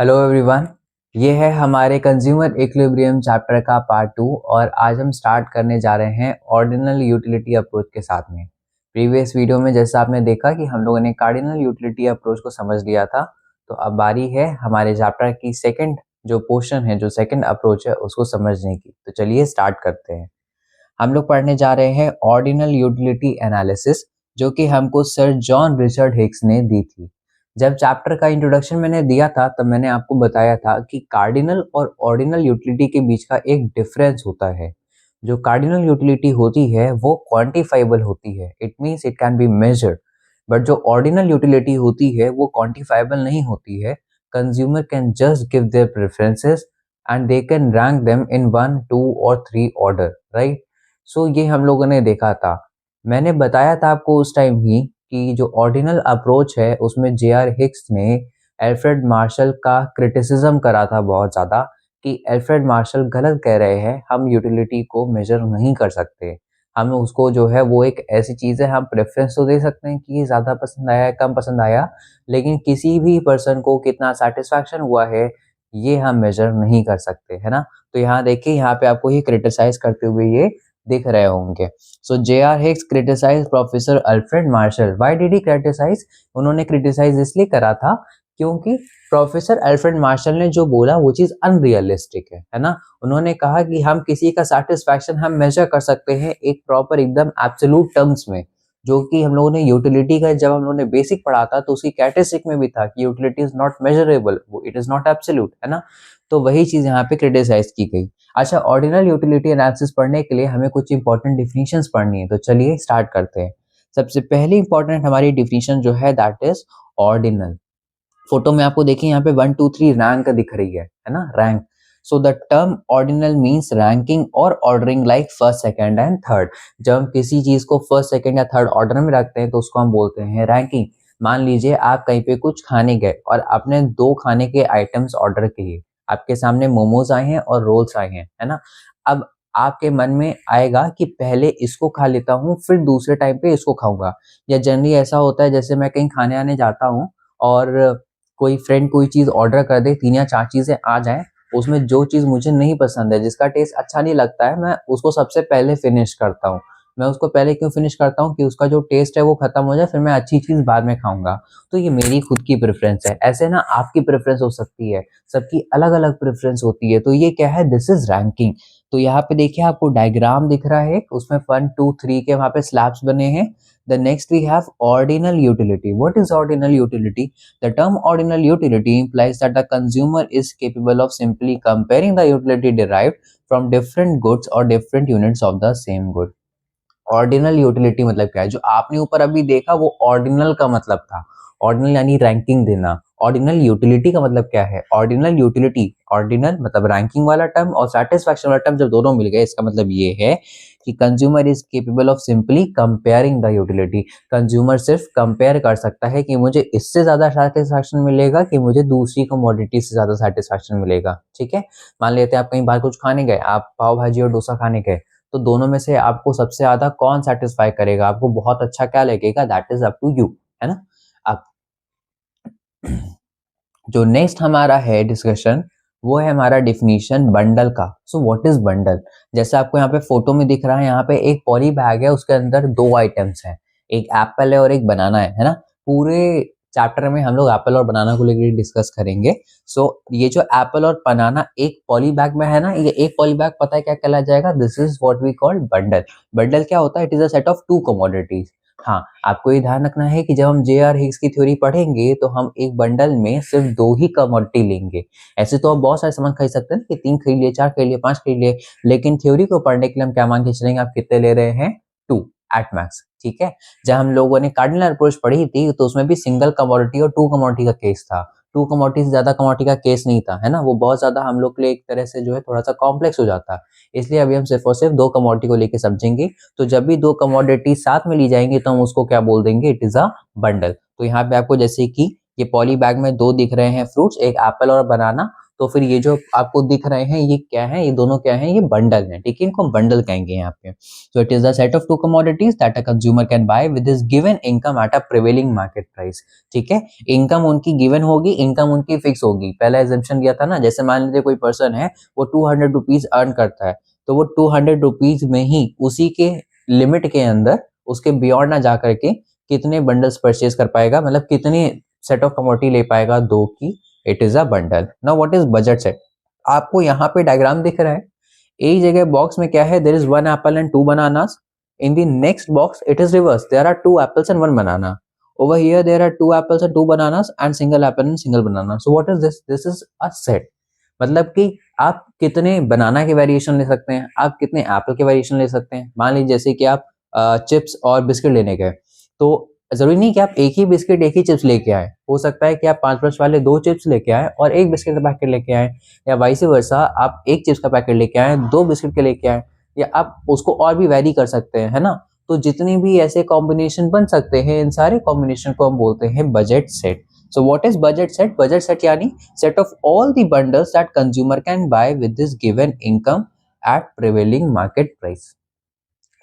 Hello everyone. ये है हमारे कंज्यूमर इक्विलिब्रियम चैप्टर का पार्ट 2 और आज हम स्टार्ट करने जा रहे हैं ऑर्डिनल यूटिलिटी अप्रोच के साथ में। प्रीवियस वीडियो में जैसा आपने देखा कि हम लोगों ने कार्डिनल यूटिलिटी अप्रोच को समझ लिया था, तो अब बारी है हमारे चैप्टर की सेकंड जो पोर्शन है, जो सेकंड अप्रोच है, उसको समझने की। तो चलिए स्टार्ट करते हैं। हम लोग पढ़ने जा रहे हैं ऑर्डिनल यूटिलिटी एनालिसिस, जो कि हमको सर जॉन रिचर्ड हिक्स ने दी थी। जब चैप्टर का इंट्रोडक्शन मैंने दिया था तब मैंने आपको बताया था कि कार्डिनल और ऑर्डिनल यूटिलिटी के बीच का एक डिफरेंस होता है। जो कार्डिनल यूटिलिटी होती है वो क्वांटिफाइबल होती है, it means it can be measured. But जो ऑर्डिनल यूटिलिटी होती है वो क्वांटिफाइबल नहीं होती है। Consumer can just give their preferences and they can rank them in 1, 2 और 3 ऑर्डर, राइट। सो ये हम लोगों ने देखा था। मैंने बताया था आपको उस टाइम ही कि जो ऑर्डिनल अप्रोच है उसमें जे.आर. हिक्स ने एल्फ्रेड मार्शल का क्रिटिसिज्म करा था बहुत ज़्यादा कि एल्फ्रेड मार्शल गलत कह रहे हैं, हम यूटिलिटी को मेजर नहीं कर सकते। हम उसको जो है वो एक ऐसी चीज़ है, हम प्रेफरेंस तो दे सकते हैं कि ये ज़्यादा पसंद आया है, कम पसंद आया, लेकिन किसी भी पर्सन को कितना सेटिस्फैक्शन हुआ है ये हम मेजर नहीं कर सकते, है ना। तो यहाँ देखिए, यहाँ पे आपको ये क्रिटिसाइज करते हुए ये दिख रहे होंगे। So J R. Hicks criticise professor Alfred Marshall. Why did he criticise? उन्होंने क्रिटिसाइज इसलिए करा था क्योंकि प्रोफेसर अल्फ्रेड मार्शल ने जो बोला वो चीज अनरियलिस्टिक है ना। उन्होंने कहा कि हम किसी का सेटिस्फैक्शन हम मेजर कर सकते हैं एक प्रॉपर एकदम एब्सोल्यूट टर्म्स में, जो कि हम लोगों ने यूटिलिटी का जब हम लोगों ने बेसिक पढ़ा था तो उसकी कैरेक्टरिस्टिक में भी था कि utility is not measurable, it is not absolute, है ना। तो वही चीज यहाँ पे क्रिटिसाइज की गई। अच्छा, ऑर्डिनल यूटिलिटी एनालिसिस पढ़ने के लिए हमें कुछ इंपॉर्टेंट डिफिनीशंस पढ़नी है, तो चलिए स्टार्ट करते हैं। सबसे पहली इंपॉर्टेंट हमारी डिफिनीशन जो है दैट इज ऑर्डिनल। फोटो में आपको देखिए यहाँ पे 1, 2, 3 रैंक दिख रही है ना, rank. So the term ordinal means ranking और ordering like first, second and third. जब हम किसी चीज को फर्स्ट, सेकंड या थर्ड ऑर्डर में रखते हैं तो उसको हम बोलते हैं रैंकिंग। मान लीजिए आप कहीं पे कुछ खाने गए और आपने 2 खाने के आइटम्स ऑर्डर किए। आपके सामने मोमोज आए हैं और रोल्स आए हैं, है ना। अब आपके मन में आएगा कि पहले इसको खा लेता हूँ फिर दूसरे टाइम पे इसको खाऊंगा। या जनरली ऐसा होता है, जैसे मैं कहीं खाने आने जाता हूँ और कोई फ्रेंड कोई चीज ऑर्डर कर दे, 3 या 4 चीजें आ जाएं, उसमें जो चीज मुझे नहीं पसंद है, जिसका टेस्ट अच्छा नहीं लगता है, मैं उसको सबसे पहले फिनिश करता हूँ। मैं उसको पहले क्यों फिनिश करता हूँ कि उसका जो टेस्ट है वो खत्म हो जाए, फिर मैं अच्छी चीज बाद में खाऊंगा। तो ये मेरी खुद की प्रेफरेंस है। ऐसे ना आपकी प्रेफरेंस हो सकती है, सबकी अलग अलग प्रेफरेंस होती है। तो ये क्या है? This is ranking. तो यहाँ पे देखिए आपको डायग्राम दिख रहा है, उसमें 1, 2, 3 के वहां पे स्लैब्स बने हैं। The next we have ordinal utility. What is ordinal utility? The term ordinal utility implies that the consumer is capable of simply comparing the utility derived from different goods or different units of the same good. Ordinal utility मतलब क्या है? जो आपने ऊपर अभी देखा वो ordinal का मतलब था। ऑर्डिनल यानी रैंकिंग देना। ऑर्डिनल यूटिलिटी का मतलब क्या है? ऑर्डिनल यूटिलिटी, ऑर्डिनल मतलब रैंकिंग वाला टर्म और सेटिस्फैक्शन वाला टर्म जब दोनों मिल गए, इसका मतलब ये है कि consumer is capable of simply comparing the utility. Consumer सिर्फ कंपेयर कर सकता है कि मुझे इससे ज्यादा सेटिस्फैक्शन मिलेगा कि मुझे दूसरी कमोडिटी से ज्यादा सेटिस्फैक्शन मिलेगा। ठीक है, मान लेते हैं आप कहीं बाहर कुछ खाने गए, आप पाव भाजी और डोसा खाने गए, तो दोनों में से आपको सबसे ज्यादा कौन सेटिस्फाई करेगा, आपको बहुत अच्छा क्या लगेगा, that is up to you, है ना। अब जो नेक्स्ट हमारा है डिस्कशन, वो है हमारा डिफिनीशन बंडल का। सो व्हाट इज बंडल? जैसे आपको यहाँ पे फोटो में दिख रहा है, यहाँ पे एक पॉली बैग है, उसके अंदर 2 आइटम्स हैं, एक एप्पल है और एक बनाना है ना। पूरे चैप्टर में हम लोग एप्पल और बनाना को लेकर डिस्कस करेंगे। सो ये जो एप्पल और बनाना एक पॉली बैग में है ना, ये एक पॉली बैग पता है क्या कहला जाएगा? This is what we call bundle. Bundle क्या होता है? It is a set of 2 commodities. हाँ, आपको ये ध्यान रखना है कि जब हम जे.आर. हिग्स की थ्योरी पढ़ेंगे तो हम एक बंडल में सिर्फ 2 ही कमोडिटी लेंगे। ऐसे तो आप बहुत सारे सामान खरीद सकते हैं कि 3 खरीद लिए, 4 खरीद लिए, 5 खरीद लिए, लेकिन थ्योरी को पढ़ने के लिए हम क्या मान के चलेंगे? आप कितने ले रहे हैं? 2 एट मैक्स। ठीक है, जब हम लोगों ने कार्डिनल अप्रोच पढ़ी थी तो उसमें भी सिंगल कमोडिटी और 2 कमोडिटी का केस था। 2 कमोडिटी से ज्यादा कमोडिटी का केस नहीं था, है ना। वो बहुत ज्यादा हम लोग के लिए एक तरह से जो है थोड़ा सा कॉम्प्लेक्स हो जाता है। इसलिए अभी हम सिर्फ और सिर्फ 2 कमोडिटी को लेके समझेंगे। तो जब भी 2 कमोडिटी साथ में ली जाएंगी तो हम उसको क्या बोल देंगे? It is a bundle. तो यहाँ पे आपको जैसे कि ये पॉली बैग में 2 दिख रहे हैं फ्रूट्स, एक एप्पल और बनाना, तो फिर ये जो आपको दिख रहे हैं ये क्या है, ये दोनों क्या है, ये बंडल है, ठीक है, इनको हम बंडल कहेंगे यहाँ पे। So it is the set of to commodities that a consumer can buy with his given income at a prevailing market price. ठीक है, इनकम उनकी गिवन होगी, इनकम उनकी फिक्स होगी। पहला एजम्पशन दिया था ना, जैसे मान लीजिए कोई पर्सन है वो 200 रुपीज अर्न करता है, तो वो 200 रुपीज में ही उसी के लिमिट के अंदर, उसके बियॉन्ड ना जा करके कितने बंडल्स परचेज कर पाएगा, मतलब कितनी सेट ऑफ कमोडिटी ले पाएगा, दो की, it is a bundle. Now what is budget set? आपको यहाँ पे डायग्राम दिख रहा है, एक जगह बॉक्स में क्या है, there is one apple and two bananas. In the next box it is reverse, there are two apples and one banana. Over here there are two apples and two bananas and single apple and single banana. So what is this? This is a set. मतलब कि आप कितने बनाना के variation ले सकते हैं, आप कितने एप्पल के वेरिएशन ले सकते हैं। मान लीजिए जैसे कि आप चिप्स और बिस्किट लेने गए, तो जरूरी नहीं कि आप एक ही बिस्किट एक ही चिप्स लेके आए, हो सकता है कि आप 5 वाले 2 चिप्स लेके आए और एक बिस्किट का पैकेट लेके आए, या वाइस वर्सा आप एक चिप्स का पैकेट लेके आए, 2 बिस्किट के लेके आए, या आप उसको और भी वैरी कर सकते हैं, है ना। तो जितने भी ऐसे कॉम्बिनेशन बन सकते हैं, इन सारे कॉम्बिनेशन को हम बोलते हैं budget set. So what is budget set? Budget set यानी set of all the bundles that consumer can buy with this given income at prevailing market price.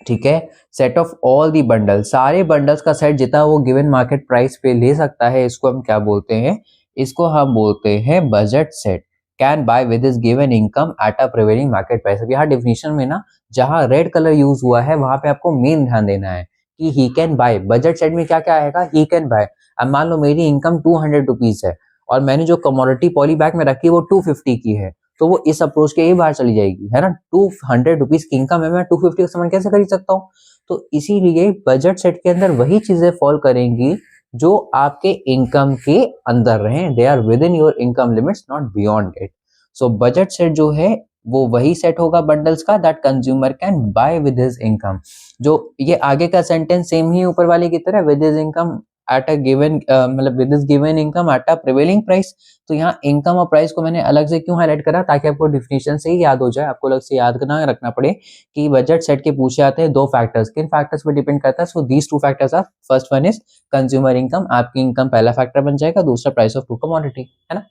ठीक है, set of all the bundle, सारे bundles का set जितना वो given market price पे ले सकता है, इसको हम क्या बोलते हैं, इसको हम बोलते हैं budget set. Can buy with is given income at a prevailing market price. अब यहाँ डेफिनेशन में ना, जहाँ रेड कलर यूज हुआ है वहां पे आपको मेन ध्यान देना है कि he can buy. Budget set में क्या क्या आएगा, ही कैन बाय। अब मान लो मेरी इनकम 200 रुपीज है और मैंने जो कमोडिटी पॉली बैग में रखी है वो 250 की है, तो वो इस अप्रोच के ही बाहर चली जाएगी, है ना। 200 रुपीज की इनकम है, मैं 250 का सामान कैसे खरीद सकता हूँ। तो इसीलिए बजट सेट के अंदर वही चीजें फॉल करेंगी जो आपके इनकम के अंदर रहें, they are within your income limits, not beyond it. So budget set जो है वो वही सेट होगा बंडल्स का that consumer can buy with his income. जो ये आगे का सेंटेंस सेम ही ऊपर वाले की तरह, with his income at a given, मतलब with his given income at a prevailing price. तो यहाँ इनकम और प्राइस को मैंने अलग से क्यों हाईलाइट करा, ताकि आपको डिफिनेशन से ही याद हो जाए, आपको अलग से याद ना रखना पड़े कि बजट सेट के पूछे आते हैं दो फैक्टर्स, किन फैक्टर्स पर डिपेंड करता है। So these two factors are, first one is consumer income, आपकी इनकम पहला फैक्टर बन जाएगा, दूसरा प्राइस ऑफ टू कमोडिटी, है ना।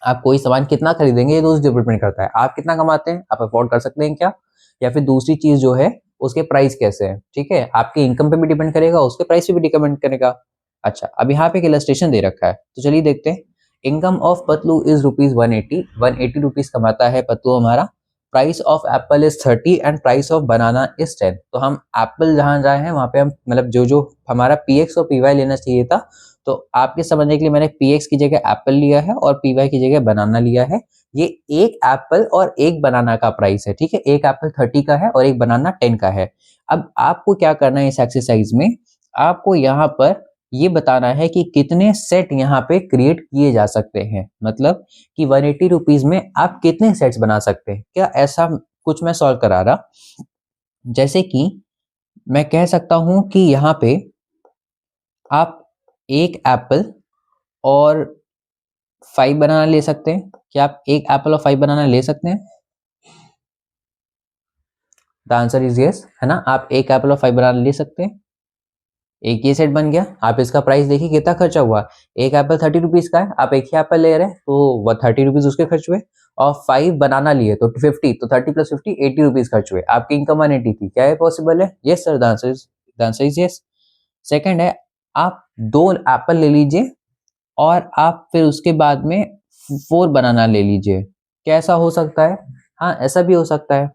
आप कोई सामान कितना खरीदेंगे ये दोस्त डिपेंड करता है, आप कितना कमाते हैं, आप अफोर्ड कर सकते हैं क्या, या फिर दूसरी चीज जो है उसके प्राइस कैसे है। ठीक है, आपकी इनकम पे भी डिपेंड करेगा, उसके प्राइस पे भी डिपेंड करेगा। अच्छा, अब यहाँ पे एक इलस्ट्रेशन दे रखा है, तो चलिए देखते हैं। Income of Patlu is rupees 180 rupees कमाता है पतलू हमारा। Price of Apple is 30 and price of banana is 10। तो हम एप्पल जहां जाए हैं वहां पे हम, मतलब जो जो हमारा पीएक्स और पीवाई लेना चाहिए था, तो आपके समझने के लिए मैंने पीएक्स की जगह एप्पल लिया है और पीवाई की जगह बनाना लिया है। ये एक एप्पल और एक बनाना का प्राइस है, ठीक है, एक एप्पल 30 का है और एक बनाना 10 का है। अब आपको क्या करना है इस एक्सरसाइज में, आपको यहाँ पर ये बताना है कि कितने सेट यहाँ पे क्रिएट किए जा सकते हैं, मतलब कि 180 रुपीज में आप कितने सेट्स बना सकते हैं। क्या ऐसा कुछ मैं सॉल्व करा रहा, जैसे कि मैं कह सकता हूं कि यहाँ पे आप एक एप्पल और 5 बनाना ले सकते हैं। क्या आप एक एप्पल और 5 बनाना ले सकते हैं? द आंसर इज यस, है ना, आप एक एप्पल और 5 बनाना ले सकते हैं। एक ये सेट बन गया। आप इसका प्राइस देखिए कितना खर्चा हुआ, एक एप्पल 30 रुपीज का है, आप एक ही एप्पल ले रहे हैं तो वह 30 रुपीज उसके खर्च हुए, और 5 बनाना लिए तो 50, तो 30 प्लस 50 80 रुपीज खर्च हुए, आपकी इनकम 180 थी। क्या ये पॉसिबल है? Yes sir, the answer is yes. Second है, आप 2 एप्पल ले लीजिए और आप फिर उसके बाद में 4 बनाना ले लीजिए। कैसा हो सकता है? हाँ, ऐसा भी हो सकता है।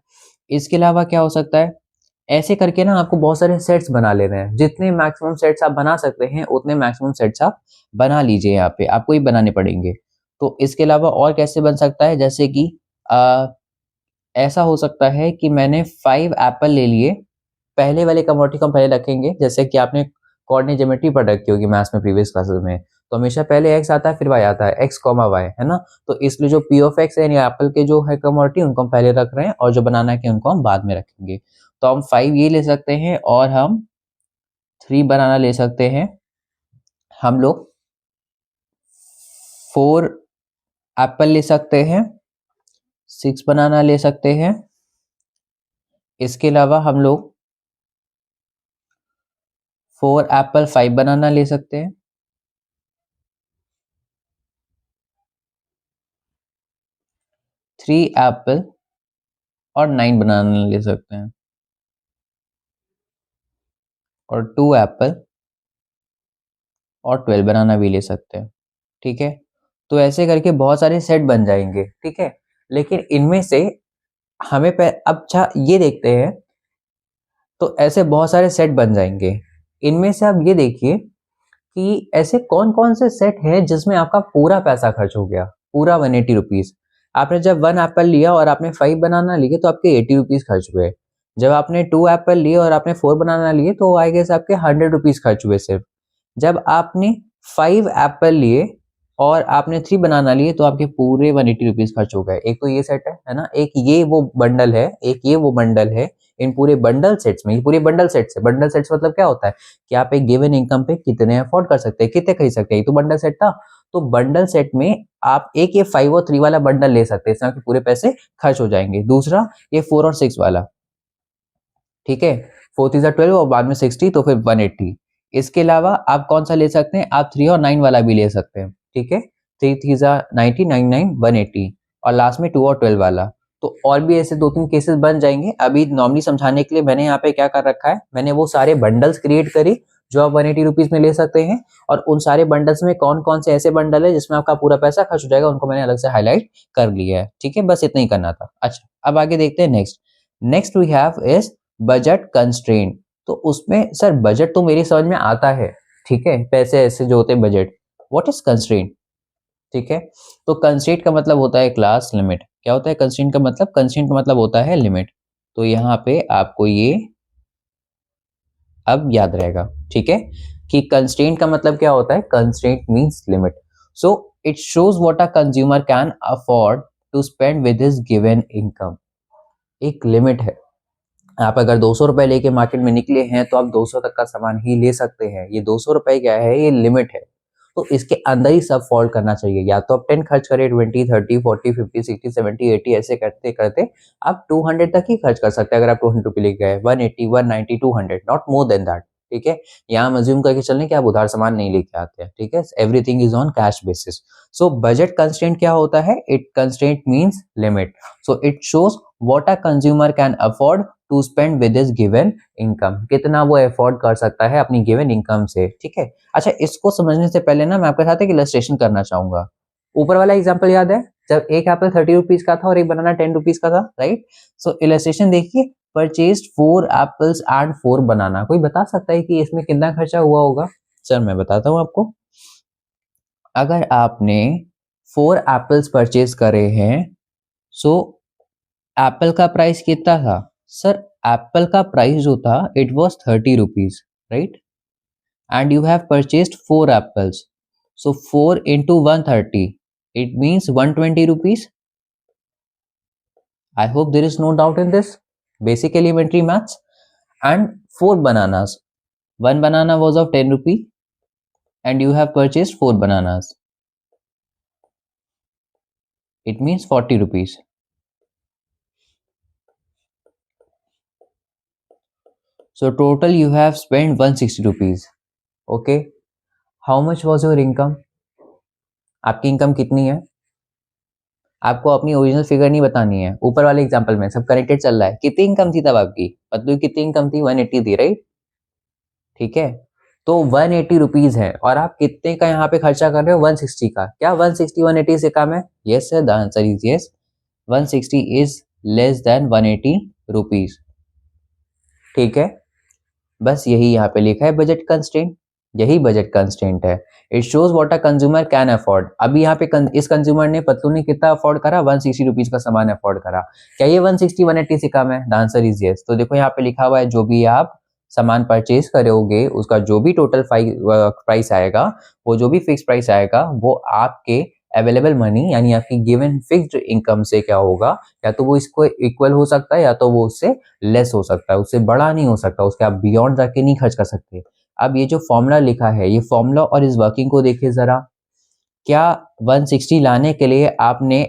इसके अलावा क्या हो सकता है, ऐसे करके ना आपको बहुत सारे सेट्स बना लेने हैं, जितने मैक्सिमम सेट्स आप बना सकते हैं उतने मैक्सिमम सेट्स आप बना लीजिए, यहाँ पे आपको ही बनाने पड़ेंगे। तो इसके अलावा और कैसे बन सकता है, जैसे कि आ, ऐसा हो सकता है कि मैंने 5 एप्पल ले लिए, पहले वाले कमोडिटी को हम पहले रखेंगे, जैसे कि आपने कोऑर्डिनेट ज्योमेट्री पढ़ रखी होगी मैथ्स में प्रीवियस क्लासेस में, तो हमेशा पहले एक्स आता है फिर वाई आता है, एक्स कॉमा वाई, है ना। तो इसलिए जो पी ऑफ एक्स है यानी एप्पल के जो है कमोडिटी उनको हम पहले रख रहे हैं, और जो बनाना के उनको हम बाद में रखेंगे। तो हम 5 ये ले सकते हैं और हम 3 बनाना ले सकते हैं, हम लोग 4 एप्पल ले सकते हैं, 6 बनाना ले सकते हैं। इसके अलावा हम लोग 4 एप्पल 5 बनाना ले सकते हैं। 3 एप्पल और 9 बनाना ले सकते हैं, और 2 एप्पल और 12 बनाना भी ले सकते हैं। ठीक है, तो ऐसे करके बहुत सारे सेट बन जाएंगे। ठीक है, लेकिन इनमें से हमें अब अच्छा ये देखते हैं, तो ऐसे बहुत सारे सेट बन जाएंगे। इनमें से आप ये देखिए कि ऐसे कौन कौन से सेट हैं जिसमें आपका पूरा पैसा खर्च हो गया, पूरा 180 रुपीज। आपने जब 1 एप्पल लिया और आपने 5 बनाना लिए तो आपके 80 रुपीज खर्च हुए। जब आपने 2 एप्पल लिए और आपने 4 बनाना लिए तो आई गेस आपके 100 रुपीज खर्च हुए सिर्फ। जब आपने 5 एप्पल लिए और आपने 3 बनाना लिए तो आपके पूरे 180 रुपीज खर्च हो गए। एक तो ये सेट है ना, एक ये वो बंडल है, एक ये वो बंडल है। इन पूरे बंडल सेट्स में, ये पूरे बंडल सेट्स है। बंडल सेट्स मतलब क्या होता है कि आप एक गिवन इनकम पे कितने अफोर्ड कर सकते हैं, कितने खरीद सकते हैं, ये तो बंडल सेट था। तो बंडल सेट में आप एक ये 5 और 3 वाला बंडल ले सकते हैं, इसमें आपके पूरे पैसे खर्च हो जाएंगे। दूसरा ये 4 और 6 वाला, ठीक है, 4 इज 12 और बाद में 60 तो फिर 180। इसके अलावा आप कौन सा ले सकते हैं, आप 3 और 9 वाला भी ले सकते हैं। ठीक है, 3 3 90, 9 9 180 और लास्ट में 2 और 12 वाला। तो और भी ऐसे 2-3 केसेस बन जाएंगे। अभी नॉर्मली समझाने के लिए मैंने यहाँ पे क्या कर रखा है, मैंने वो सारे बंडल्स क्रिएट करी जो आप 180 रुपीज में ले सकते हैं, और उन सारे बंडल्स में कौन कौन से ऐसे बंडल है जिसमें आपका पूरा पैसा खर्च हो जाएगा उनको मैंने अलग से हाईलाइट कर लिया है। ठीक है, बस इतना ही करना था। अच्छा, अब आगे देखते हैं next. Next we have is budget constraint. तो उसमें सर बजट तो मेरी समझ में आता है, ठीक है, पैसे ऐसे जो होते हैं बजट। What is constraint? ठीक है, तो कंस्ट्रेंट का मतलब होता है क्लास लिमिट। क्या होता है कंस्ट्रेंट का मतलब? कंस्ट्रेंट का मतलब होता है लिमिट। तो यहाँ पे आपको ये अब याद रहेगा, ठीक है, कि कंस्ट्रेंट का मतलब क्या होता है। Constraint means limit. So it shows what a consumer can afford to spend with his given income. एक लिमिट है। आप अगर 200 रुपए लेके मार्केट में निकले हैं तो आप 200 तक का सामान ही ले सकते हैं। ये 200 रुपए क्या है, ये लिमिट है। तो इसके अंदर ही सब फॉल करना चाहिए। या तो आप 10 खर्च करें, 20 30 40 50 60 70 80 ऐसे करते करते आप 200 तक ही खर्च कर सकते हैं। अगर आप 200 रुपये लेके गए, 180 190 200, नॉट मोर देन दैट। ठीक है, यहाँ हम अज्यूम करके चलें कि आप उधार सामान नहीं लेके आते हैं। ठीक है, everything is on cash basis. So budget constraint क्या होता है? It constraint means limit. So it shows what a consumer can afford to spend with his given income. कितना वो अफोर्ड कर सकता है अपनी गिवन इनकम से। ठीक है, अच्छा, इसको समझने से पहले ना मैं आपके साथ एक इलस्ट्रेशन करना चाहूंगा। ऊपर वाला एग्जांपल याद है जब एक एप्पल 30 रुपीज का था और एक बनाना 10 रुपीज का था, राइट? सो इलस्ट्रेशन देखिए, परचेज्ड 4 एप्पल्स एंड 4 बनाना। कोई बता सकता है कि इसमें कितना खर्चा हुआ होगा? सर मैं बताता हूँ आपको। अगर आपने 4 एप्पल्स परचेज करे हैं, सो एप्पल का प्राइस कितना था? सर एप्पल का प्राइस जो था it was 30 rupees, right? And you have purchased 4 apples, so 4 into 130, it means 120 rupees. I hope there is no doubt in this. Basic elementary maths. And 4 bananas. One banana was of 10 rupee and you have purchased 4 bananas. It means 40 rupees. So total you have spent 160 rupees. Okay. How much was your income? आपकी income कितनी है? आपको अपनी original figure नहीं बतानी है। ऊपर वाले एग्जांपल में सब कनेक्टेड चल रहा है। कितनी इनकम थी तब आपकी? पतलू कितनी इनकम थी? 180 थी, राइट? ठीक है, तो 180 रुपीज है और आप कितने का यहाँ पे खर्चा कर रहे हो? 160 का। क्या 160 180 से कम है? Yes sir, the answer is yes. 160 is less then 180 rupees. ठीक है, बस यही यहाँ पे लिखा है बजट कंस्ट्रेंट। यही बजट कंस्ट्रेंट है। It shows what a consumer can afford. अभी यहाँ पे इस कंज्यूमर ने, पत्तू ने कितना अफोर्ड करा? 160 रुपीज का सामान अफोर्ड करा। क्या ये 160 180 से कम है? The answer is yes. तो देखो यहाँ पे लिखा हुआ है जो भी आप सामान परचेज करोगे उसका जो भी टोटल प्राइस आएगा, वो जो भी फिक्स प्राइस आएगा, वो आपके अवेलेबल मनी यानी आपकी गिवन फिक्स्ड इनकम से क्या होगा, या तो वो इसको इक्वल हो सकता है या तो वो उससे लेस हो सकता है, उससे बड़ा नहीं हो सकता, उसके आप बियॉन्ड जाके नहीं खर्च कर सकते। अब ये जो फॉर्मूला लिखा है, ये फॉर्मूला और इस वर्किंग को देखिए जरा। क्या 160 लाने के लिए आपने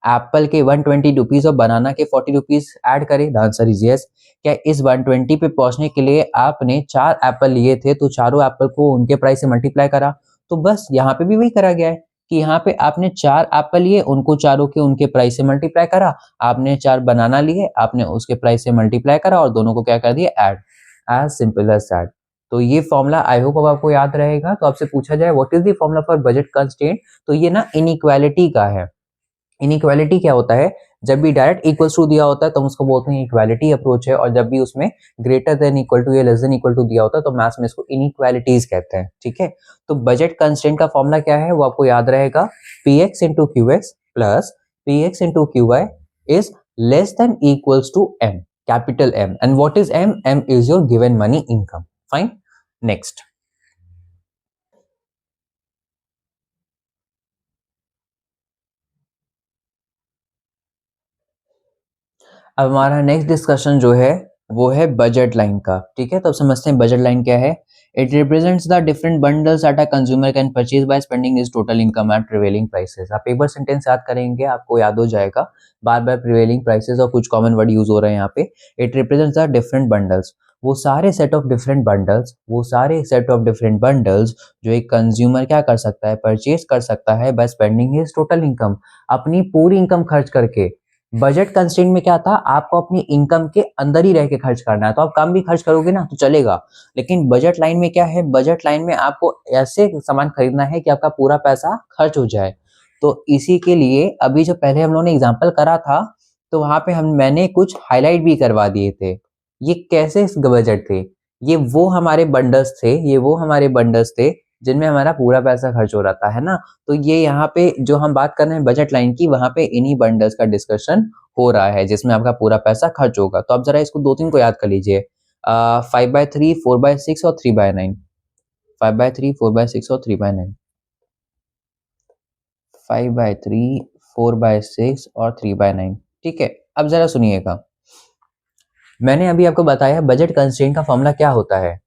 एप्पल के 120 रुपीज और बनाना के 40 रुपीज ऐड करे? The answer is yes. क्या इस 120 पे पहुंचने के लिए आपने 4 एप्पल लिए थे तो चारों एप्पल को उनके प्राइस से मल्टीप्लाई करा? तो बस यहाँ पे भी वही करा गया है। कि यहाँ पे आपने 4 एप्पल लिए, उनको चारों के उनके प्राइस से मल्टीप्लाई करा, आपने 4 बनाना लिए, आपने उसके प्राइस से मल्टीप्लाई करा और दोनों को क्या कर दिया, add. As simple as that. तो ये फॉर्मूला आई होप अब आपको याद रहेगा। तो आपसे पूछा जाए what is the formula for budget constraint, तो ये ना इनइक्वालिटी का है। इनइक्वालिटी क्या होता है, जब भी डायरेक्ट इक्वल्स टू दिया होता है तो हम उसको बोलते हैं इक्वालिटी अप्रोच है, और जब भी उसमें ग्रेटर देन इक्वल टू या लेस देन इक्वल टू दिया होता है तो मैथ्स में इसको इनइक्वालिटीज कहते हैं। ठीक है, तो बजट कंस्ट्रेंट का फॉर्मूला क्या है वो आपको याद रहेगा, P X into Q X plus P X into Q Y is less than equals to M, capital M. And what is M, M is your given money income. Fine, next. अब हमारा next discussion जो है वो है budget line का। ठीक है, तो अब समझते हैं बजट लाइन क्या है। It represents the different bundles that a consumer can purchase by spending his total income eight prevailing prices. आप एक बार सेंटेंस याद करेंगे आपको याद हो जाएगा, बार बार प्रिवेलिंग प्राइसेस और कुछ कॉमन वर्ड यूज हो रहे हैं यहाँ पे। It represents the different bundles, वो सारे सेट ऑफ डिफरेंट बंडल्स, वो सारे सेट ऑफ डिफरेंट बंडल्स जो एक कंज्यूमर क्या कर सकता है, परचेज कर सकता है by spending his total income, अपनी पूरी इनकम खर्च करके। बजट कंस्ट्रेंट में क्या था, आपको अपनी इनकम के अंदर ही रह के खर्च करना है, तो आप कम भी खर्च करोगे ना तो चलेगा। लेकिन बजट लाइन में क्या है, बजट लाइन में आपको ऐसे सामान खरीदना है कि आपका पूरा पैसा खर्च हो जाए। तो इसी के लिए अभी जो पहले हम लोगों ने एग्जांपल करा था, तो वहां पे हम मैंने कुछ हाईलाइट भी करवा दिए थे। ये कैसे बजट थे, ये वो हमारे बंडल्स थे, ये वो हमारे बंडल्स थे जिनमें हमारा पूरा पैसा खर्च हो रहा था, है ना। तो ये यहाँ पे जो हम बात कर रहे हैं बजट लाइन की, वहां पे इन्हीं बंडल्स का डिस्कशन हो रहा है जिसमें आपका पूरा पैसा खर्च होगा। तो आप जरा इसको दो तीन को याद कर लीजिए, 5/3, 4/6 और 3/9। 5/3, 4/6 और 3/9। 5/3, 4/6 और 3/9। ठीक है, अब जरा सुनिएगा, मैंने अभी आपको बताया बजट कंस्ट्रेंट का फॉर्मूला क्या होता है,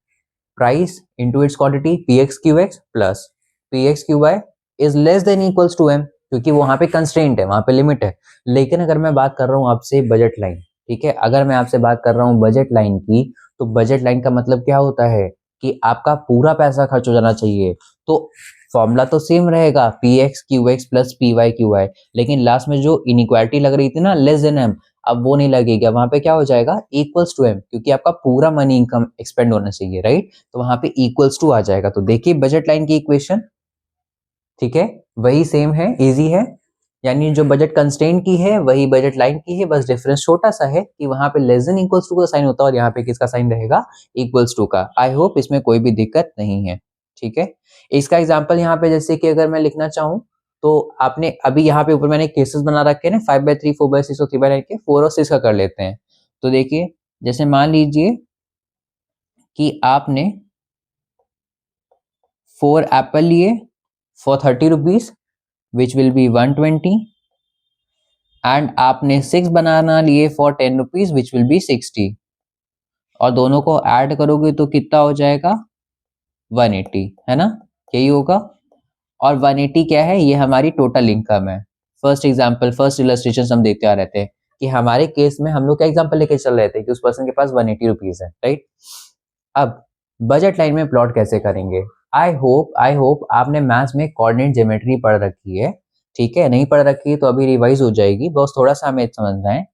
price into its quantity P X Q X plus P X Q Y is less than equals to M, क्योंकि वहां पे कंस्ट्रेंट है, वहां पे लिमिट है। लेकिन अगर मैं बात कर रहा हूं आपसे बजट लाइन, ठीक है, अगर मैं आपसे बात कर रहा हूं बजट लाइन की, तो बजट लाइन का मतलब क्या होता है कि आपका पूरा पैसा खर्च हो जाना चाहिए। तो फॉर्मूला तो सेम रहेगा, P X Q X plus P Y Q Y, लेकिन लास्ट में जो इनइक्वालिटी लग रही थी ना, लेस देन एम, अब वो नहीं लगेगा, वहां पे क्या हो जाएगा, इक्वल्स टू एम, क्योंकि आपका पूरा मनी इनकम एक्सपेंड होना चाहिए, राइट। तो वहां पे इक्वल्स टू आ जाएगा। तो देखिए बजट लाइन की इक्वेशन, ठीक है, वही सेम है, इजी है। यानी जो बजट कंस्ट्रेंट की है वही बजट लाइन की है, बस डिफरेंस छोटा सा है कि वहां पे लेस देन इक्वल्स टू का साइन होता है और यहाँ पे किसका साइन रहेगा, इक्वल्स टू का। आई होप इसमें कोई भी दिक्कत नहीं है। ठीक है, इसका एग्जाम्पल यहाँ पे जैसे कि अगर मैं लिखना चाहूँ, तो आपने अभी यहाँ पे ऊपर मैंने केसेस बना रखे हैं ना, 5/3, 4/6 और 3/9 के, 4 और 6 का कर लेते हैं। तो देखिए, जैसे मान लीजिए कि आपने 4 एप्पल लिए for 30 rupees which will be 120, and आपने 6 बनाना लिए for 10 rupees which will be 60, और दोनों को ऐड करोगे तो कितना हो जाएगा, 180, है ना, यही होगा। और 180 क्या है, ये हमारी टोटल इनकम है। फर्स्ट एग्जांपल, फर्स्ट इलस्ट्रेशन हम देखते आ रहे थे कि हमारे केस में हम लोग क्या एग्जांपल लेके चल रहे थे कि उस पर्सन के पास 180 रुपीज है, राइट। अब बजट लाइन में प्लॉट कैसे करेंगे, आई होप आपने मैथ्स में कोऑर्डिनेट ज्योमेट्री पढ़ रखी है। ठीक है, नहीं पढ़ रखी है तो अभी रिवाइज हो जाएगी, बस थोड़ा सा हमें समझना है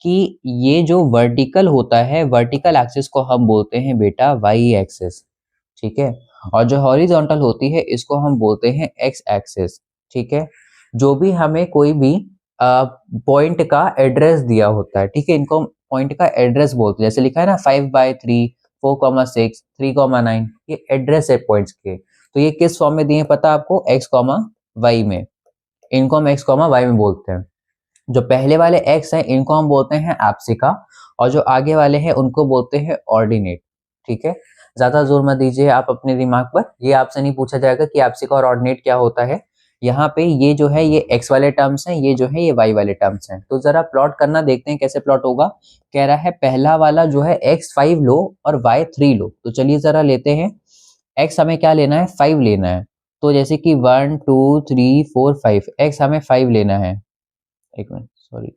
कि ये जो वर्टिकल होता है, वर्टिकल एक्सिस को हम बोलते हैं बेटा वाई एक्सिस, ठीक है, और जो हॉरिजॉन्टल होती है इसको हम बोलते हैं एक्स एक्सिस। ठीक है, जो भी हमें कोई भी पॉइंट का एड्रेस दिया होता है, ठीक है, इनको पॉइंट का एड्रेस बोलते हैं। जैसे लिखा है ना 5/3, 4,6, 3,9, ये एड्रेस है पॉइंट्स के। तो ये किस फॉर्म में दिए हैं पता है आपको, एक्स कॉमा वाई में, इनको हम एक्स कॉमा वाई में बोलते हैं। जो पहले वाले एक्स हैं इनको हम बोलते हैं एप्सिका, और जो आगे वाले हैं उनको बोलते हैं ऑर्डिनेट। ठीक है, ज्यादा जोर मत दीजिए आप अपने दिमाग पर, ये आपसे नहीं पूछा जाएगा कि एप्सिका और ऑर्डिनेट क्या होता है। यहाँ पे ये जो है ये एक्स वाले टर्म्स हैं, ये जो है ये वाई वाले टर्म्स हैं। तो जरा प्लॉट करना देखते हैं कैसे प्लॉट होगा। कह रहा है पहला वाला जो है x5 लो और y3 लो। तो चलिए जरा लेते हैं, x हमें क्या लेना है, 5 लेना है। तो जैसे कि 1 2 3 4 5, x हमें 5 लेना है, एक मिनट सॉरी,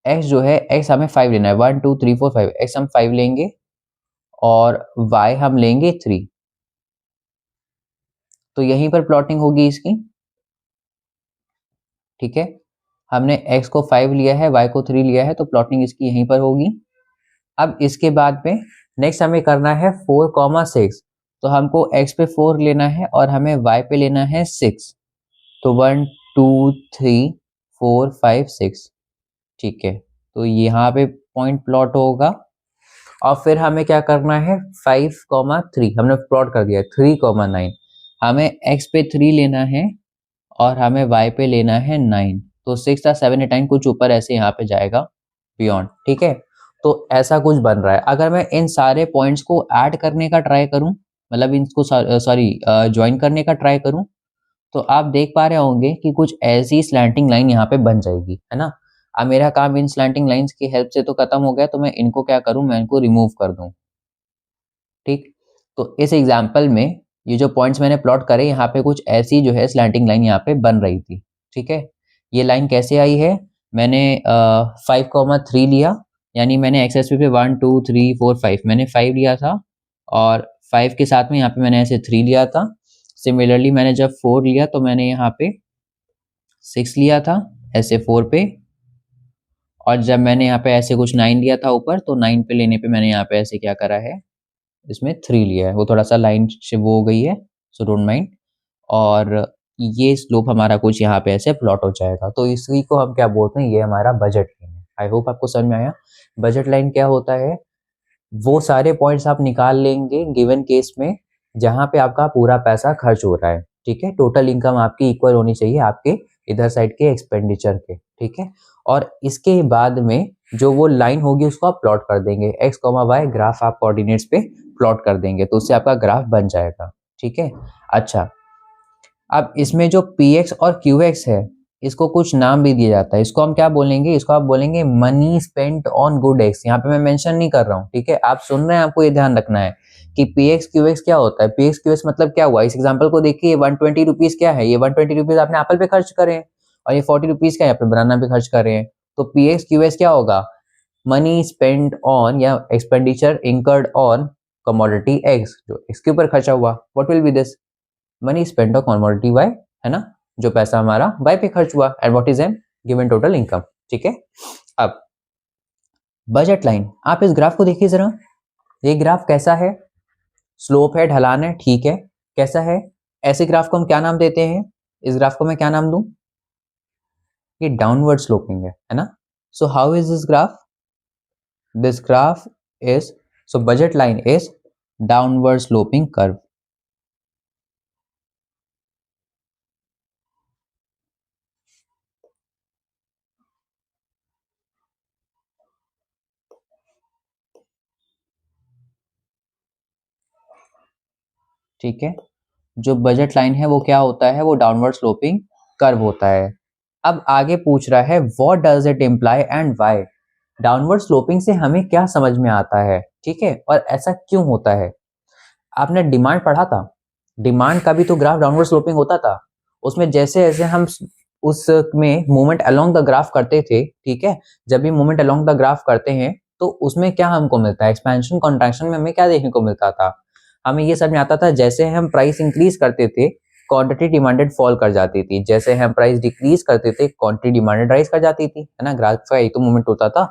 x जो है x हमें 5 लेना है, 1 2 3 4 5, x हम 5 लेंगे और y हम लेंगे 3। तो यहीं पर प्लॉटिंग होगी इसकी, ठीक है। हमने x को 5 लिया है, y को 3 लिया है, तो प्लॉटिंग इसकी यहीं पर होगी। अब इसके बाद में नेक्स्ट हमें करना है 4,6, तो हमको x पे 4 लेना है और हमें y पे लेना है 6, तो 1 2 3 4 5 6, ठीक है। तो यहाँ पे पॉइंट प्लॉट होगा और फिर हमें क्या करना है 5,3 हमने प्लॉट कर दिया, 3,9 हमें x पे 3 लेना है और हमें y पे लेना है 9, तो 6 था 7 8 9 कुछ ऊपर ऐसे यहाँ पे जाएगा बियॉन्ड, ठीक है। तो ऐसा कुछ बन रहा है। अगर मैं इन सारे पॉइंट्स को ऐड करने का ट्राई करूं, मतलब इनको सॉरी ज्वाइन करने का ट्राई करूं, तो आप देख पा रहे होंगे कि कुछ ऐसी स्लैंटिंग लाइन यहाँ पे बन जाएगी, है ना। अब मेरा काम इन स्लैंटिंग लाइंस की हेल्प से तो खत्म हो गया, तो मैं इनको क्या करूं, मैं इनको रिमूव कर दूं, ठीक। तो इस एग्जाम्पल में ये जो पॉइंट्स मैंने प्लॉट करे, यहाँ पे कुछ ऐसी जो है स्लैंटिंग लाइन यहाँ पे बन रही थी, ठीक है। ये लाइन कैसे आई है, मैंने 5,3 लिया, यानी मैंने एक्स एक्सिस पे 1 2 3 4 5 मैंने 5 लिया था और 5 के साथ में यहाँ पे मैंने ऐसे 3 लिया था। सिमिलरली मैंने जब 4 लिया तो मैंने यहाँ पे 6 लिया था ऐसे 4 पे, और जब मैंने यहाँ पे ऐसे कुछ 9 लिया था ऊपर, तो 9 पे लेने पे मैंने यहाँ पे ऐसे क्या करा है, इसमें 3 लिया है। वो थोड़ा सा लाइन से वो हो गई है, सो डोंट माइंड। और ये स्लोप हमारा कुछ यहाँ पे ऐसे प्लॉट हो जाएगा, तो इसी को हम क्या बोलते हैं, ये हमारा बजट लाइन है। आई होप आपको समझ में आया। बजट लाइन क्या होता है, वो सारे पॉइंट्स आप निकाल लेंगे गिवन केस में जहां पे आपका पूरा पैसा खर्च हो रहा है, ठीक है। टोटल इनकम आपकी इक्वल होनी चाहिए आपके इधर साइड के एक्सपेंडिचर के, ठीक है। और इसके बाद में जो वो लाइन होगी उसको आप प्लॉट कर देंगे, एक्स कॉमा वाई ग्राफ आप कोऑर्डिनेट्स पे प्लॉट कर देंगे, तो उससे आपका ग्राफ बन जाएगा, ठीक है। अच्छा, अब इसमें जो पी एक्स और क्यू एक्स है, इसको कुछ नाम भी दिया जाता है। इसको हम क्या बोलेंगे, इसको आप बोलेंगे money spent on good x. यहाँ पे मैं मेंशन नहीं कर रहा हूँ, ठीक है। आप सुन रहे हैं, आपको ये ध्यान रखना है कि पी एक्स क्यू एक्स क्या होता है। पी एक्स क्यू एक्स मतलब क्या हुआ, इस एग्जाम्पल को देखिए, 120 रुपीज क्या है, ये 120 रुपीज आपने एप्पल पे खर्च करे हैं, और ये 40 रुपीज क्या है, यहाँ पे बनाना पे खर्च कर रहे हैं। तो पी एक्स क्यू एक्स क्या होगा, मनी स्पेंट ऑन या expenditure incurred on commodity X, जो एक्स के ऊपर खर्चा हुआ, what will be this, money spend on commodity Y, है ना, जो पैसा हमारा वाई पे खर्च हुआ, and what is an given total income, ठीक है। अब बजट लाइन, आप इस ग्राफ को देखिए जरा, ये ग्राफ कैसा है, स्लोप है, ढलान है, ठीक है, कैसा है। ऐसे ग्राफ को हम क्या नाम देते हैं, इस ग्राफ को मैं क्या नाम दूं, ये डाउनवर्ड स्लोपिंग है ना। So how is this graph is, so budget line is downward sloping curve, ठीक है। जो बजट लाइन है वो क्या होता है, वो डाउनवर्ड स्लोपिंग कर्व होता है। अब आगे पूछ रहा है what does it imply and why, downward sloping से हमें क्या समझ में आता है, ठीक है, और ऐसा क्यों होता है। आपने डिमांड पढ़ा था, डिमांड का भी तो ग्राफ डाउनवर्ड स्लोपिंग होता था। उसमें जैसे जैसे हम उसमें मूवमेंट अलोंग द ग्राफ करते थे, ठीक है, जब भी मूवमेंट अलोंग द ग्राफ करते हैं तो उसमें क्या हमको मिलता है, एक्सपेंशन कॉन्ट्रैक्शन में हमें क्या देखने को मिलता था, हमें ये समझ में आता था जैसे हम प्राइस इंक्रीज करते थे क्वांटिटी डिमांडेड फॉल कर जाती थी, जैसे हम प्राइस डिक्रीज करते थे क्वांटिटी डिमांडेड राइज कर जाती थी, है ना। ग्राफ का एक तो मूवमेंट होता था,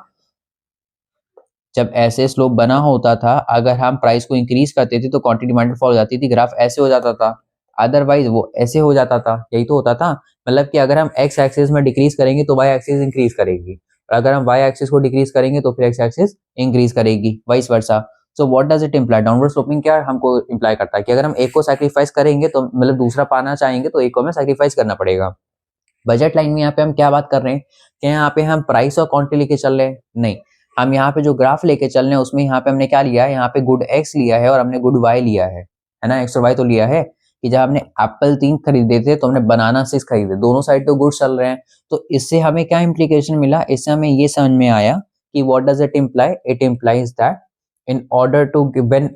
जब ऐसे स्लोप बना होता था, अगर हम प्राइस को इंक्रीज करते थे तो क्वांटिटी डिमांडेड फॉल हो जाती थी, ग्राफ ऐसे हो जाता था, अदरवाइज वो ऐसे हो जाता था, यही तो होता था। मतलब कि अगर हम एक्स एक्सिस में डिक्रीज करेंगे तो वाई एक्सिस इंक्रीज करेगी, और अगर हम वाई एक्सिस को डिक्रीज करेंगे तो फिर एक्स एक्सिस इंक्रीज करेगी, vice versa. So what does it imply, downward sloping क्या हमको इम्प्लाई करता है कि अगर हम एक को सैक्रिफाइस करेंगे तो मतलब दूसरा पाना चाहेंगे तो एक को हमें सैक्रिफाइस करना पड़ेगा। बजट लाइन में यहाँ पे हम क्या बात कर रहे हैं कि यहाँ पे हम प्राइस और क्वांटिटी लेके चल रहे हैं, नहीं, हम यहाँ पे जो ग्राफ लेके चल रहे हैं उसमें यहाँ पे हमने क्या लिया है, यहाँ पे गुड एक्स लिया है और हमने गुड वाई लिया है ना। एक्स और वाई तो लिया है कि जब हमने एप्पल 3 खरीदे थे तो हमने बनाना 6 खरीदे, दोनों साइड तो गुड चल रहे हैं। तो इससे हमें क्या इम्प्लीकेशन मिला, इससे हमें ये समझ में आया कि what does it imply, it implies that in order to given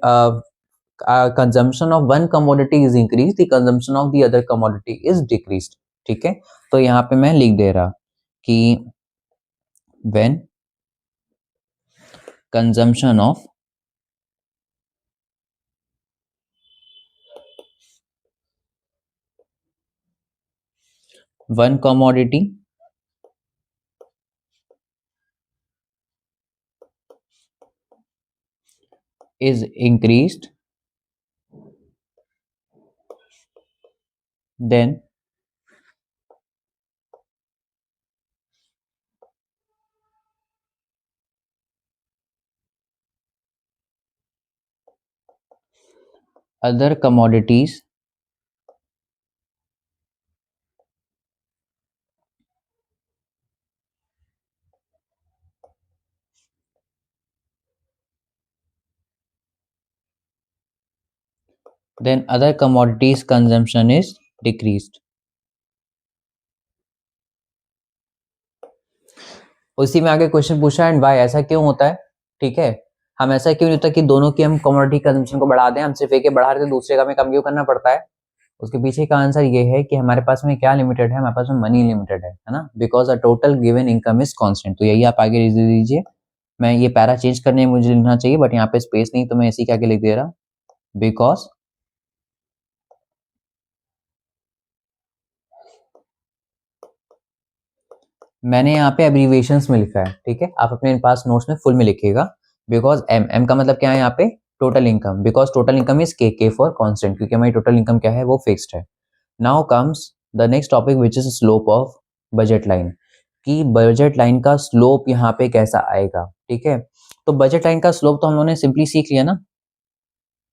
consumption of one commodity is increased, the consumption of the other commodity is decreased, ठीक है। तो यहाँ पे मैं लिख दे रहा कि when consumption of one commodity is increased, then other commodities consumption is decreased. उसी में आगे क्वेश्चन पूछा एंड वाई, ऐसा क्यों होता है, ठीक है। हम ऐसा क्यों नहीं होता कि दोनों की हम कमोडिटी कंजम्पशन को बढ़ा दें, हम सिर्फ एक बढ़ा रहे थे, दूसरे का हमें कम क्यों करना पड़ता है। उसके पीछे का आंसर ये है कि हमारे पास में क्या लिमिटेड है, हमारे पास में मनी लिमिटेड है ना, because a total given income is constant. तो यही आप आगे लिख दीजिए। मैं ये पैरा चेंज करने में मुझे लिखना चाहिए बट यहाँ पे स्पेस नहीं, तो मैं इसी के आगे लिख दे रहा, बिकॉज मैंने यहाँ पे एब्रीविएशंस में लिखा है, ठीक है। आप अपने पास नोट्स में फुल में लिखिएगा। बिकॉज एम एम का मतलब क्या है यहाँ पे, total income, because total income is के फॉर कांस्टेंट, क्योंकि हमारी टोटल इनकम क्या है, वो फिक्स्ड है। Now comes the next topic which is slope of budget line, कि बजट लाइन का स्लोप यहाँ पे कैसा आएगा, ठीक है। तो बजट लाइन का स्लोप तो हम लोगों ने सिंपली सीख लिया ना,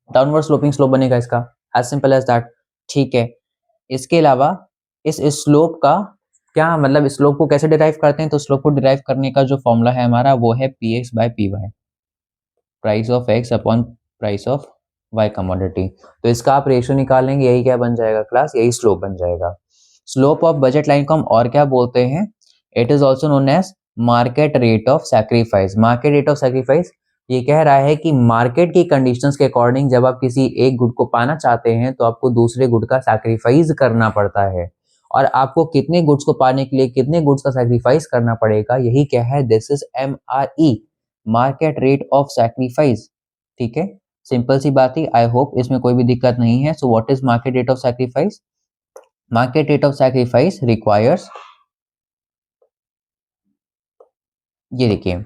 डाउनवर्ड स्लोपिंग स्लोप बनेगा इसका, एज सिंपल एज दैट, ठीक है। इसके अलावा इस स्लोप का क्या मतलब, स्लोप को कैसे डिराइव करते हैं, तो स्लोप को डिराइव करने का जो फॉर्मूला है हमारा वो है P X by P Y, price of X upon price of Y commodity. तो इसका आप रेशियो निकाल लेंगे, यही क्या बन जाएगा क्लास, यही स्लोप बन जाएगा। स्लोप ऑफ बजट लाइन को हम और क्या बोलते हैं, it is also known as market rate of sacrifice. Market rate of sacrifice ये कह रहा है कि मार्केट की कंडीशंस के अकॉर्डिंग जब आप किसी एक गुड को पाना चाहते हैं तो आपको दूसरे गुड का सैक्रिफाइस करना पड़ता है, और आपको कितने गुड्स को पाने के लिए कितने गुड्स का सैक्रिफाइस करना पड़ेगा, यही क्या है, this is MRE, market rate of sacrifice, ठीक है। सिंपल सी बात है, आई होप इसमें कोई भी दिक्कत नहीं है। So what is market rate of sacrifice, market rate of sacrifice requires, ये देखिए,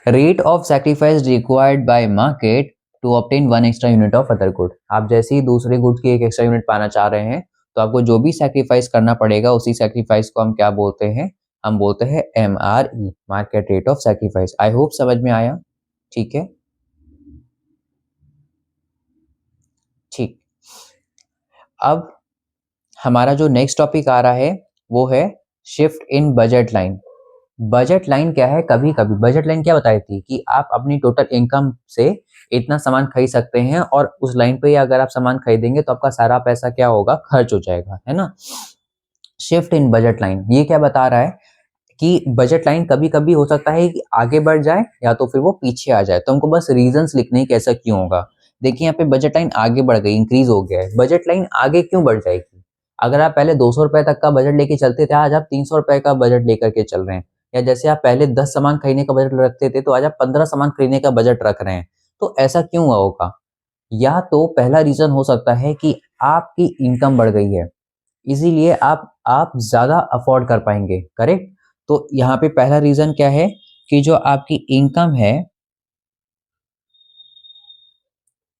rate of sacrifice required by market to obtain one extra unit of other good. आप जैसे ही दूसरे गुड की एक एक्स्ट्रा यूनिट पाना चाह रहे हैं तो आपको जो भी सैक्रिफाइस करना पड़ेगा उसी सैक्रिफाइस को हम क्या बोलते हैं, हम बोलते हैं MRE, market rate of sacrifice. I hope समझ में आया, ठीक है, ठीक। अब हमारा जो नेक्स्ट टॉपिक आ रहा है वो है shift in budget line. Budget line क्या है, कभी कभी बजट लाइन क्या बताई थी कि आप अपनी टोटल इनकम से इतना सामान खरीद सकते हैं, और उस लाइन पे अगर आप सामान खरीदेंगे तो आपका सारा पैसा क्या होगा, खर्च हो जाएगा, है ना। शिफ्ट इन बजट लाइन ये क्या बता रहा है कि बजट लाइन कभी कभी हो सकता है कि आगे बढ़ जाए या तो फिर वो पीछे आ जाए, तो हमको बस रीजंस लिखने हैं कि ऐसा क्यों होगा। देखिए यहाँ पे बजट लाइन आगे बढ़ गई, इंक्रीज हो गया है, बजट लाइन आगे क्यों बढ़ जाएगी। अगर आप पहले 200 रुपए तक का बजट लेके चलते थे, आज आप 300 रुपए का बजट लेकर के चल रहे हैं, या जैसे आप पहले 10 सामान खरीदने का बजट रखते थे तो आज आप 15 सामान खरीदने का बजट रख रहे हैं। तो ऐसा क्यों हुआ होगा, या तो पहला रीजन हो सकता है कि आपकी इनकम बढ़ गई है, इसीलिए आप ज्यादा अफोर्ड कर पाएंगे, करेक्ट। तो यहाँ पे पहला रीजन क्या है कि जो आपकी इनकम है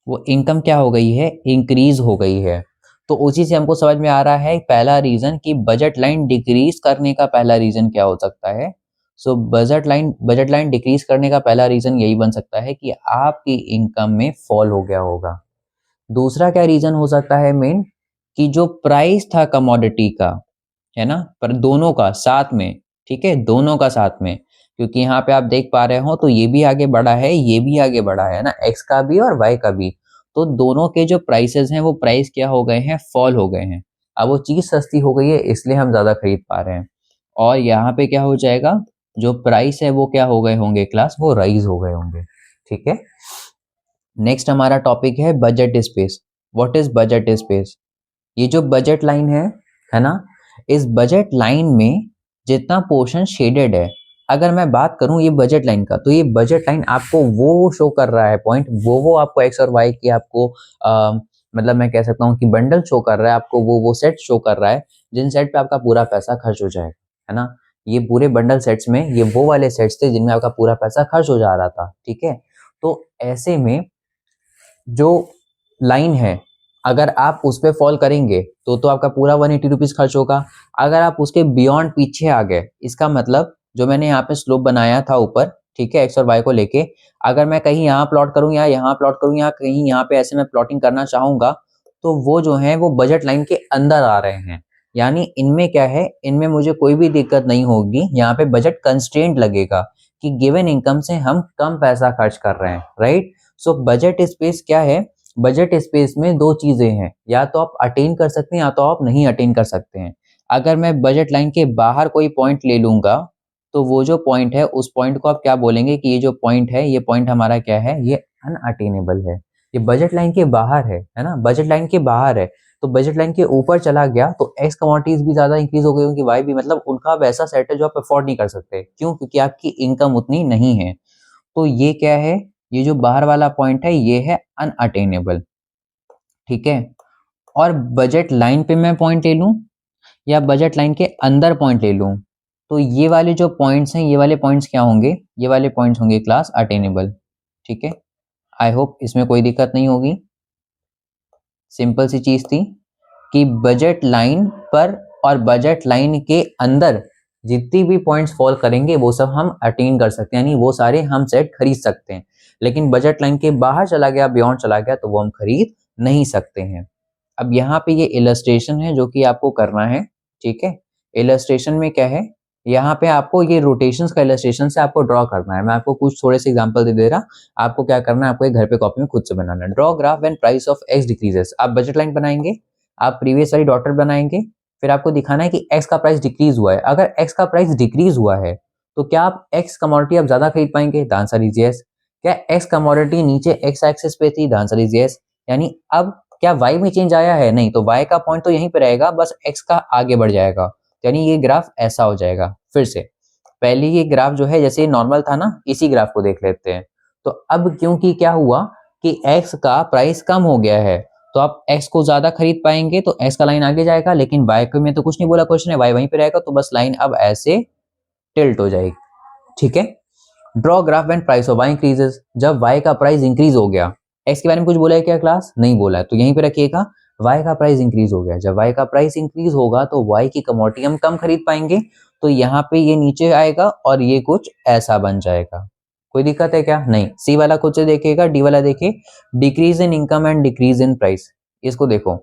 वो इनकम क्या हो गई है, इंक्रीज हो गई है। तो उसी से हमको समझ में आ रहा है पहला रीजन कि बजट लाइन डिक्रीज करने का पहला रीजन क्या हो सकता है। सो बजट लाइन डिक्रीज करने का पहला रीजन यही बन सकता है कि आपकी इनकम में फॉल हो गया होगा। दूसरा क्या रीजन हो सकता है मेन, कि जो प्राइस था कमोडिटी का, है ना, पर दोनों का साथ में, ठीक है, दोनों का साथ में, क्योंकि यहाँ पे आप देख पा रहे हो तो ये भी आगे बढ़ा है, ये भी आगे बढ़ा है ना, एक्स का भी और वाई का भी। तो दोनों के जो प्राइसेस हैं वो प्राइस क्या हो गए हैं, फॉल हो गए हैं। अब वो चीज सस्ती हो गई है इसलिए हम ज्यादा खरीद पा रहे हैं, और यहाँ पे क्या हो जाएगा, जो प्राइस है वो क्या हो गए होंगे क्लास, वो राइज हो गए होंगे, ठीक है। नेक्स्ट हमारा टॉपिक है budget space. What is budget space, ये जो बजट लाइन है ना, इस बजट लाइन में जितना पोर्शन शेडेड है, अगर मैं बात करूं ये बजट लाइन का, तो ये बजट लाइन आपको वो शो कर रहा है पॉइंट, वो आपको एक्स और वाई की आपको मतलब मैं कह सकता हूं कि बंडल शो कर रहा है आपको, वो सेट शो कर रहा है जिन सेट पे आपका पूरा पैसा खर्च हो जाएगा, है ना। ये पूरे बंडल सेट्स में ये वो वाले सेट्स थे जिनमें आपका पूरा पैसा खर्च हो जा रहा था, ठीक है। तो ऐसे में जो लाइन है, अगर आप उस पे फॉल करेंगे तो आपका पूरा 180 रुपीज खर्च होगा। अगर आप उसके बियॉन्ड पीछे आ गए, इसका मतलब जो मैंने यहाँ पे स्लोप बनाया था ऊपर, ठीक है, एक्स और वाई को लेके, अगर मैं कहीं यहाँ प्लॉट करूँ या यहाँ प्लॉट करूँ या कहीं यहाँ पे ऐसे मैं प्लॉटिंग करना चाहूंगा, तो वो जो है वो बजट लाइन के अंदर आ रहे हैं। यानी इनमें क्या है, इनमें मुझे कोई भी दिक्कत नहीं होगी। यहाँ पे बजट कंस्ट्रेंट लगेगा कि गिवन इनकम से हम कम पैसा खर्च कर रहे हैं, राइट। सो बजट स्पेस क्या है, बजट स्पेस में दो चीजें हैं, या तो आप अटेन कर सकते हैं या तो आप नहीं अटेन कर सकते हैं। अगर मैं बजट लाइन के बाहर कोई पॉइंट ले लूंगा, तो वो जो पॉइंट है उस पॉइंट को आप क्या बोलेंगे कि ये जो पॉइंट है, ये पॉइंट हमारा क्या है, ये अनअटेनेबल है, ये बजट लाइन के बाहर है ना, बजट लाइन के बाहर है। तो बजट लाइन के ऊपर चला गया तो एक्स कमोडिटीज भी ज्यादा इंक्रीज हो गई होंगी, वाई भी, मतलब उनका वैसा सेट है जो आप अफोर्ड नहीं कर सकते। क्यों? क्योंकि आपकी इनकम उतनी नहीं है। तो ये क्या है, ये जो बाहर वाला पॉइंट है ये है अनअटेनेबल, ठीक है। और बजट लाइन पे मैं पॉइंट ले लूं या बजट लाइन के अंदर पॉइंट ले लूं, तो ये वाले जो पॉइंट्स हैं, ये वाले पॉइंट्स क्या होंगे, ये वाले पॉइंट्स होंगे क्लास अटेनेबल, ठीक है। आई होप इसमें कोई दिक्कत नहीं होगी। सिंपल सी चीज थी कि बजट लाइन पर और बजट लाइन के अंदर जितनी भी पॉइंट्स फॉल करेंगे वो सब हम अटेन कर सकते हैं, यानी वो सारे हम सेट खरीद सकते हैं। लेकिन बजट लाइन के बाहर चला गया, बियॉन्ड चला गया, तो वो हम खरीद नहीं सकते हैं। अब यहाँ पे ये इलस्ट्रेशन है जो कि आपको करना है, ठीक है। इलस्ट्रेशन में क्या है, यहाँ पे आपको ये रोटेशंस का इलस्ट्रेशन से आपको ड्रॉ करना है। मैं आपको कुछ थोड़े से एग्जांपल दे रहा, आपको क्या करना है, आपको एक घर पे कॉपी में खुद से बनाना है। Draw graph when price of x decreases. आप बजट लाइन बनाएंगे, आप प्रीवियस वाली डॉटर बनाएंगे, फिर आपको दिखाना है कि एक्स का प्राइस डिक्रीज हुआ है। अगर एक्स का प्राइस डिक्रीज हुआ है तो क्या आप एक्स कमोडिटी अब ज्यादा खरीद पाएंगे? The answer is yes. क्या एक्स कमोडिटी नीचे एक्स एक्सिस पे थी? The answer is yes. यानी अब क्या y में चेंज आया है? नहीं, तो y का पॉइंट तो यहीं पे रहेगा, बस x का आगे बढ़ जाएगा। यानी ये ग्राफ ऐसा हो जाएगा। फिर से पहले ये ग्राफ जो है जैसे नॉर्मल था ना, इसी ग्राफ को देख लेते हैं। तो अब क्योंकि क्या हुआ कि x का प्राइस कम हो गया है, तो आप x को ज्यादा खरीद पाएंगे, तो x का लाइन आगे जाएगा, लेकिन y में तो कुछ नहीं बोला क्वेश्चन है, y वहीं पे रहेगा, तो बस लाइन अब ऐसे टिल्ट हो जाएगी, ठीक है। Draw graph when price of y increases. जब y का प्राइस इंक्रीज हो गया, x के बारे में कुछ बोला है क्या क्लास? नहीं बोला है, तो यहीं पे रखिएगा y का प्राइस इंक्रीज हो गया। जब y का प्राइस इंक्रीज होगा तो y की कमोडिटी हम कम खरीद पाएंगे, तो यहाँ पे ये नीचे आएगा और ये कुछ ऐसा बन जाएगा। कोई दिक्कत है क्या? नहीं। सी वाला खुद से देखिएगा, डी वाला देखिए, decrease in income and decrease in price. इसको देखो,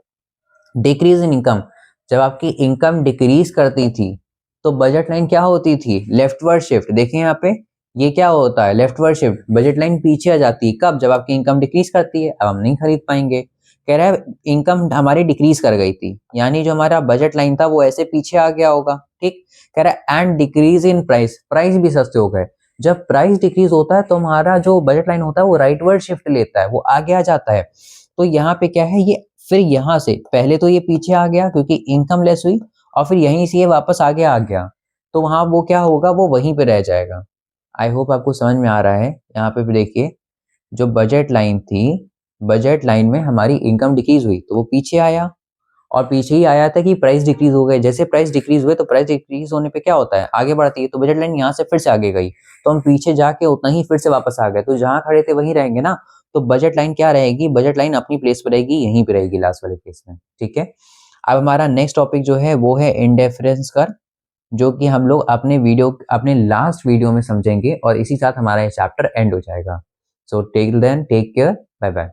डिक्रीज इन इनकम, जब आपकी इनकम डिक्रीज करती थी तो बजट लाइन क्या होती थी? Leftward shift. देखिए यहाँ पे ये क्या होता है, लेफ्टवर्ड शिफ्ट। बजट लाइन पीछे आ जाती है, कब? जब आपकी इनकम डिक्रीज करती है। अब हम नहीं खरीद पाएंगे। कह रहा है इनकम हमारी डिक्रीज कर गई थी, यानी जो हमारा बजट लाइन था वो ऐसे पीछे आ गया होगा, ठीक। कह रहा है and decrease in price, price भी सस्ते हो गए। जब प्राइस डिक्रीज होता है तो हमारा जो बजट लाइन होता है वो राइटवर्ड शिफ्ट लेता है, वो आगे आ जाता है। तो यहाँ पे क्या है, ये फिर यहाँ से पहले तो ये पीछे आ गया क्योंकि इनकम लेस हुई, और फिर यहीं से ये वापस आगे आ गया, तो वहां वो क्या होगा, वो वहीं पे रह जाएगा। आई होप आपको समझ में आ रहा है। यहाँ पे भी देखिए, जो बजट लाइन थी, बजट लाइन में हमारी इनकम डिक्रीज हुई तो वो पीछे आया, और पीछे ही आया था कि प्राइस डिक्रीज हो गए। जैसे प्राइस डिक्रीज हुए तो प्राइस डिक्रीज होने पे क्या होता है, आगे बढ़ती है। तो बजट लाइन यहाँ से फिर से आगे गई, तो हम पीछे जाके उतना ही फिर से वापस आ गए, तो जहां खड़े थे वहीं रहेंगे ना। तो बजट लाइन क्या रहेगी, बजट लाइन अपनी प्लेस पर रहेगी, यहीं पे रहेगी लास्ट वाले केस में, ठीक है। अब हमारा नेक्स्ट टॉपिक जो है वो है इंडिफरेंस कर्व, जो कि हम लोग अपने लास्ट वीडियो में समझेंगे, और इसी साथ हमारा ये चैप्टर एंड हो जाएगा। So till then take care, bye bye.